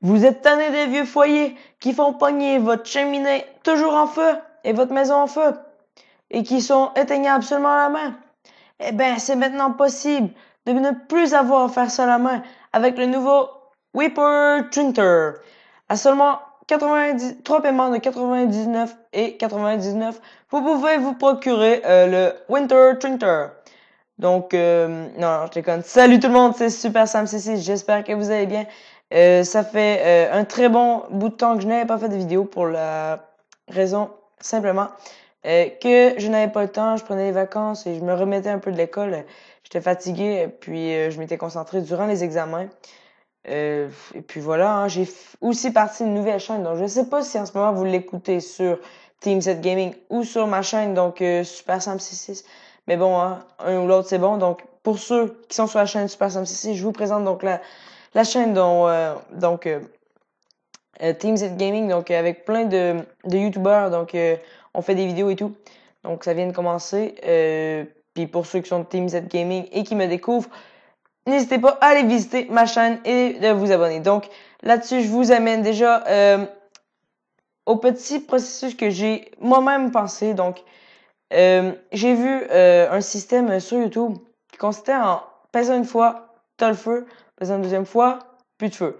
Vous êtes tanné des vieux foyers qui font pogner votre cheminée toujours en feu et votre maison en feu et qui sont éteignables seulement à la main? Eh bien, c'est maintenant possible de ne plus avoir à faire ça à la main avec le nouveau Whipper Trinter. À seulement 3 paiements de 99 et 99, vous pouvez vous procurer le Winter Trinter. Donc, non, je déconne. Salut tout le monde, c'est Super Sam CC. J'espère que vous allez bien. Ça fait un très bon bout de temps que je n'avais pas fait de vidéo pour la raison simplement que je n'avais pas le temps. Je prenais les vacances et je me remettais un peu de l'école. J'étais fatigué, puis je m'étais concentré durant les examens. Et puis voilà, hein, j'ai aussi parti d'une nouvelle chaîne. Donc, je sais pas si en ce moment vous l'écoutez sur Team 7 Gaming ou sur ma chaîne, donc Super Sam C6. Mais bon, hein, un ou l'autre, c'est bon. Donc, pour ceux qui sont sur la chaîne Super Sam C6, je vous présente donc la chaîne dont, Team 7 Gaming, donc avec plein de YouTubeurs. Donc, on fait des vidéos et tout. Donc, ça vient de commencer. Puis pour ceux qui sont de Team 7 Gaming et qui me découvrent, n'hésitez pas à aller visiter ma chaîne et de vous abonner. Donc, là-dessus, je vous amène déjà au petit processus que j'ai moi-même pensé. Donc, j'ai vu un système sur YouTube qui consistait en pesant une fois, t'as le feu, pesant une deuxième fois, plus de feu.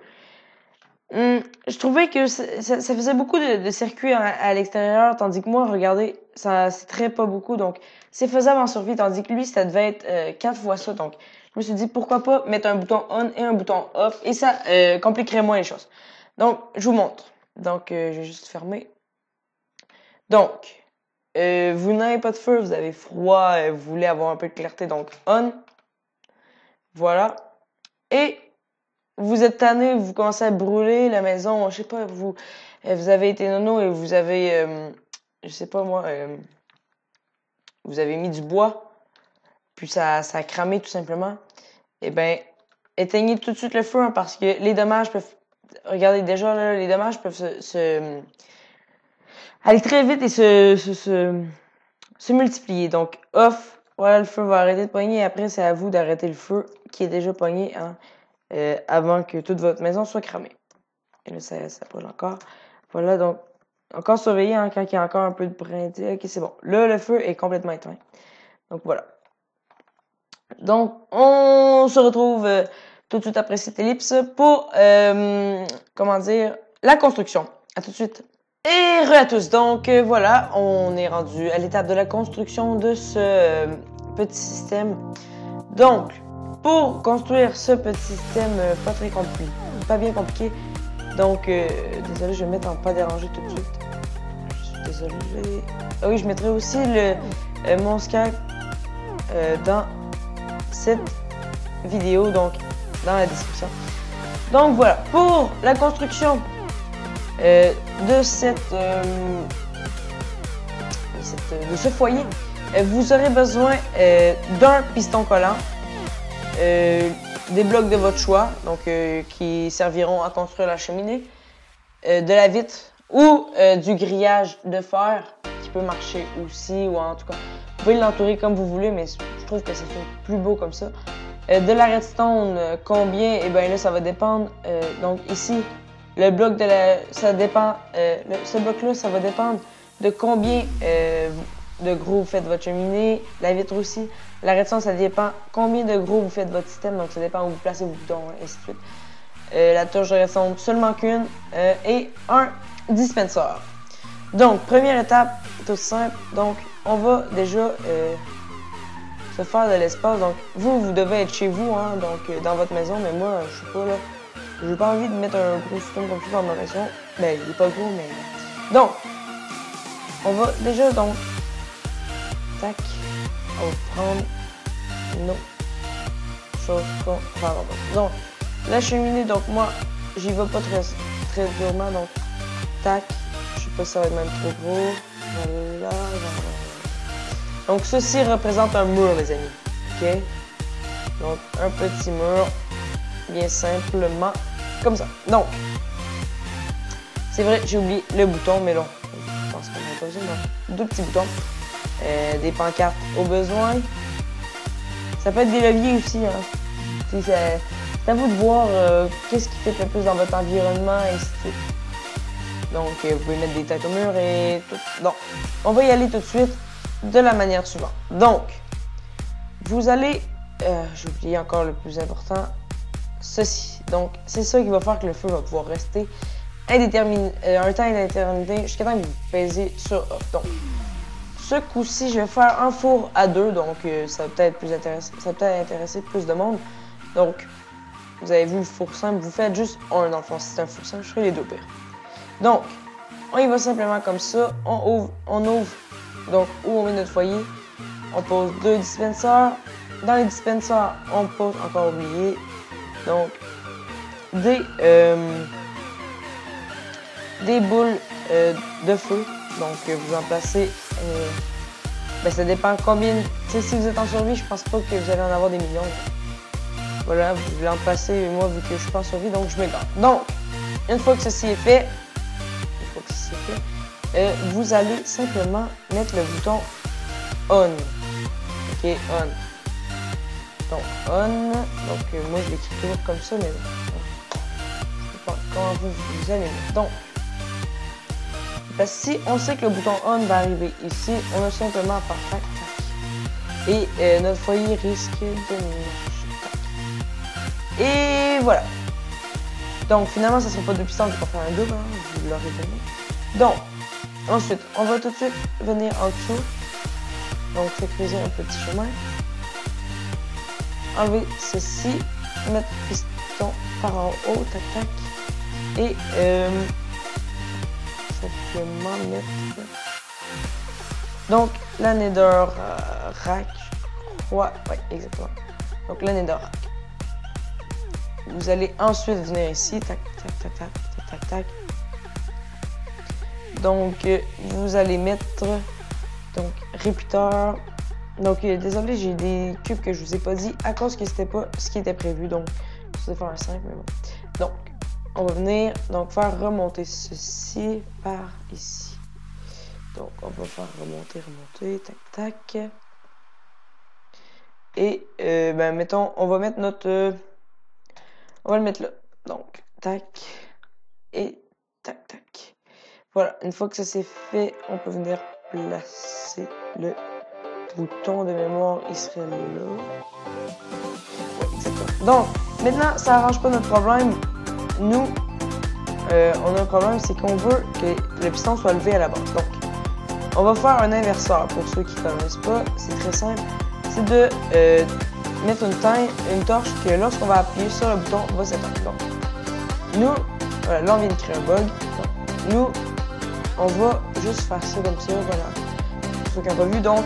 Je trouvais que ça faisait beaucoup de circuits à l'extérieur, tandis que moi, regardez, ça c'est très pas beaucoup, donc c'est faisable en survie, tandis que lui, ça devait être 4 fois ça. Donc, je me suis dit, pourquoi pas mettre un bouton on et un bouton off, et ça compliquerait moins les choses. Donc, je vous montre. Donc, je vais juste fermer. Donc, vous n'avez pas de feu, vous avez froid, vous voulez avoir un peu de clarté, donc on. Voilà. Et vous êtes tanné, vous commencez à brûler la maison, je sais pas, vous avez été nono et vous avez, je sais pas moi, vous avez mis du bois, puis ça a cramé tout simplement. Eh ben, éteignez tout de suite le feu, hein, parce que les dommages peuvent, regardez déjà là, les dommages peuvent aller très vite et se multiplier. Donc, off, voilà, le feu va arrêter de pogner et après, c'est à vous d'arrêter le feu qui est déjà pogné, hein, avant que toute votre maison soit cramée. Et là, ça brûle encore. Voilà, donc, encore surveiller, hein, quand il y a encore un peu de brindille. Ok, c'est bon. Là, le feu est complètement éteint. Donc, voilà. Donc, on se retrouve tout de suite après cette ellipse pour, comment dire, la construction. À tout de suite. Et re à tous. Donc, voilà, on est rendu à l'étape de la construction de ce petit système. Donc, pour construire ce petit système pas très compliqué, pas bien compliqué, donc, désolé, je vais mettre en pas déranger tout de suite. Je suis désolé. Ah oui, je mettrai aussi mon Skype dans cette vidéo, donc dans la description. Donc voilà, pour la construction de ce foyer, vous aurez besoin d'un piston collant, des blocs de votre choix, donc qui serviront à construire la cheminée, de la vitre ou du grillage de fer qui peut marcher aussi, ou en tout cas, vous pouvez l'entourer comme vous voulez, mais je trouve que ça fait plus beau comme ça. De la redstone, combien? Et bien là, ça va dépendre. Donc ici, le bloc de la... ça dépend... ce bloc-là, ça va dépendre de combien de gros vous faites votre cheminée. La vitre aussi. La redstone, ça dépend combien de gros vous faites votre système. Donc ça dépend où vous placez vos boutons, et ainsi de suite. La touche de redstone, seulement qu'une. Et un dispenser. Donc, première étape, tout simple. Donc, on va déjà se faire de l'espace. Donc, vous devez être chez vous, hein, donc dans votre maison. Mais moi, je sais pas, là, j'ai pas envie de mettre un gros système comme ça dans ma maison. Ben, il est pas gros, mais... Donc, on va déjà, donc... Tac. On va prendre nos choses qu'on va avoir. Donc, la cheminée, donc moi, j'y vais pas très durement. Donc, tac. Je sais pas si ça va être même trop gros. Voilà, voilà. Donc, ceci représente un mur, les amis. OK? Donc, un petit mur, bien simplement, comme ça. Donc, c'est vrai, j'ai oublié le bouton, mais là, je pense qu'on n'a pas besoin. Donc, 2 petits boutons. Des pancartes au besoin. Ça peut être des leviers aussi, hein. Si C'est à vous de voir qu'est-ce qui fait le plus dans votre environnement et ainsi de suite. Donc, vous pouvez mettre des têtes au mur et tout. Donc, on va y aller tout de suite de la manière suivante. Donc, vous allez, j'ai oublié encore le plus important, ceci. Donc, c'est ça qui va faire que le feu va pouvoir rester indéterminé, un temps indéterminé jusqu'à temps que vous pèsez sur off. Donc, ce coup-ci, je vais faire un four à 2, donc ça va peut-être intéresser plus de monde. Donc, vous avez vu le four simple, vous faites juste un dans le fond. Si c'est un four simple, je ferai les deux pires. Donc, on y va simplement comme ça. On ouvre, donc où on met notre foyer. On pose 2 dispenseurs. Dans les dispenseurs, on pose, encore oublié, donc des boules de feu. Donc, vous en placez, ça dépend combien, si vous êtes en survie, je pense pas que vous allez en avoir des millions. Voilà, vous l'en placez, moi, vu que je suis pas en survie, donc je m'égare. Donc, une fois que ceci est fait, vous allez simplement mettre le bouton on. Ok, on. Donc, on. Donc, moi, je l'écris toujours comme ça, mais bon. Je sais pas comment vous allez mettre. Donc, parce que si on sait que le bouton on va arriver ici, on a simplement à faire tac, tac. Et notre foyer risque de marcher. Et voilà. Donc, finalement, ça ne sera pas 2 pistons, je vais faire un double, hein, vous l'aurez donné. Donc, ensuite, on va tout de suite venir en dessous. Donc, sécuriser un petit chemin. Enlever ceci. Mettre piston par en haut. Tac, tac. Et simplement mettre... Donc, la nether rack. Ouais, exactement. Donc, la nether rack. Vous allez ensuite venir ici. Tac, tac, tac, tac, tac, tac, tac. Donc, vous allez mettre donc répéteur. Donc, désolé, j'ai des cubes que je vous ai pas dit à cause que c'était pas ce qui était prévu. Donc, je vais faire un 5, mais bon. Donc, on va venir faire remonter ceci par ici. Donc, on va faire remonter, tac, tac. Et, mettons, on va mettre notre... on va le mettre là. Donc, tac. Et tac, tac. Voilà, une fois que ça c'est fait, on peut venir placer le bouton de mémoire, il serait là. Ouais, exactement. Donc, maintenant, ça n'arrange pas notre problème. Nous, on a un problème, c'est qu'on veut que le piston soit levé à la base. Donc, on va faire un inverseur. Pour ceux qui ne connaissent pas, c'est très simple. C'est de mettre une torche que lorsqu'on va appuyer sur le bouton, va s'éteindre. Donc, nous, voilà, là on vient de créer un bug. Donc, nous, on va juste faire ça comme ça, voilà. Pour ceux qui n'ont pas vu, donc,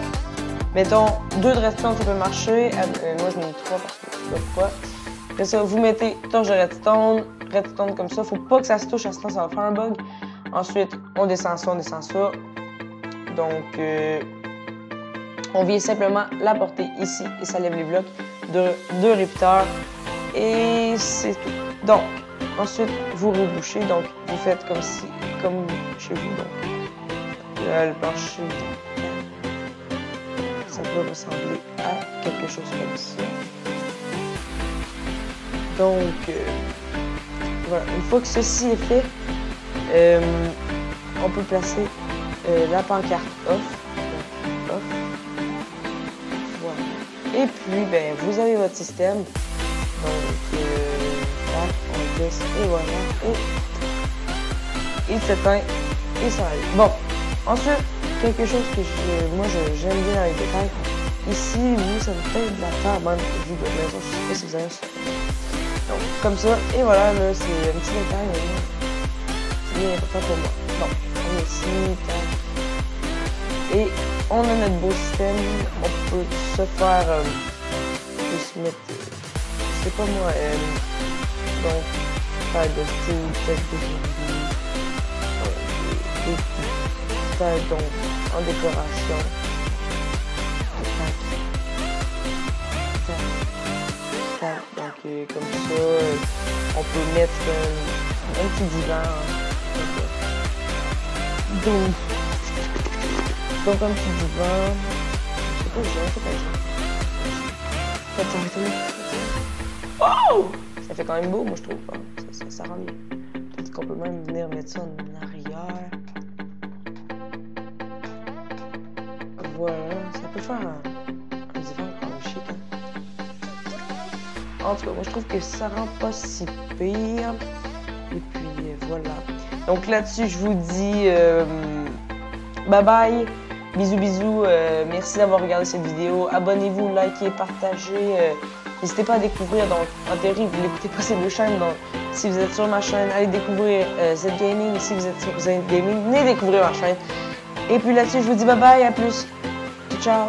mettons 2 de redstone, ça peut marcher. Moi, je mets 3 parce que je sais pas pourquoi. Après ça, vous mettez torche de redstone comme ça. Faut pas que ça se touche, sinon ça va faire un bug. Ensuite, on descend ça, Donc, on vient simplement la porter ici et ça lève les blocs de 2 répéteurs. Et c'est tout. Donc, ensuite, vous rebouchez. Donc, vous faites comme chez vous. Donc, le plancher, ça peut ressembler à quelque chose comme ça. Donc, voilà. Une fois que ceci est fait, on peut placer la pancarte off. Donc, off. Voilà. Et puis, vous avez votre système. Donc, on baisse et voilà. Et il s'éteint et ça arrive. Bon, ensuite, quelque chose que moi j'aime bien dans les détails. Ici, vous, ça vous fait de la terre, même vu de maison, je sais pas si vous avez ça. Donc, comme ça, et voilà, là, c'est un petit détail, mais c'est bien important pour moi. Donc, on est ici, tac. Et on a notre beau système. On peut se faire, juste mettre, je sais pas moi, donc, faire de style, peut-être des donc, en décoration. Donc, comme ça, on peut mettre un petit divan. Donc, un petit divan. Je sais pas, je dirais ça comme ça. Oh! Ça fait quand même beau, moi je trouve. Hein. Ça rend bien. Peut-être qu'on peut même venir mettre ça en arrière. Voilà, ça peut faire un divan quand même chic. Hein. En tout cas, moi je trouve que ça rend pas si pire. Et puis voilà. Donc là-dessus, je vous dis bye bye. Bisous, bisous. Merci d'avoir regardé cette vidéo. Abonnez-vous, likez, partagez. N'hésitez pas à découvrir. Donc, en théorie, vous n'écoutez pas ces deux chaînes. Donc, si vous êtes sur ma chaîne, allez découvrir Z Gaming. Et si vous êtes sur Z Gaming, venez découvrir ma chaîne. Et puis là-dessus, je vous dis bye bye. À plus. Ciao.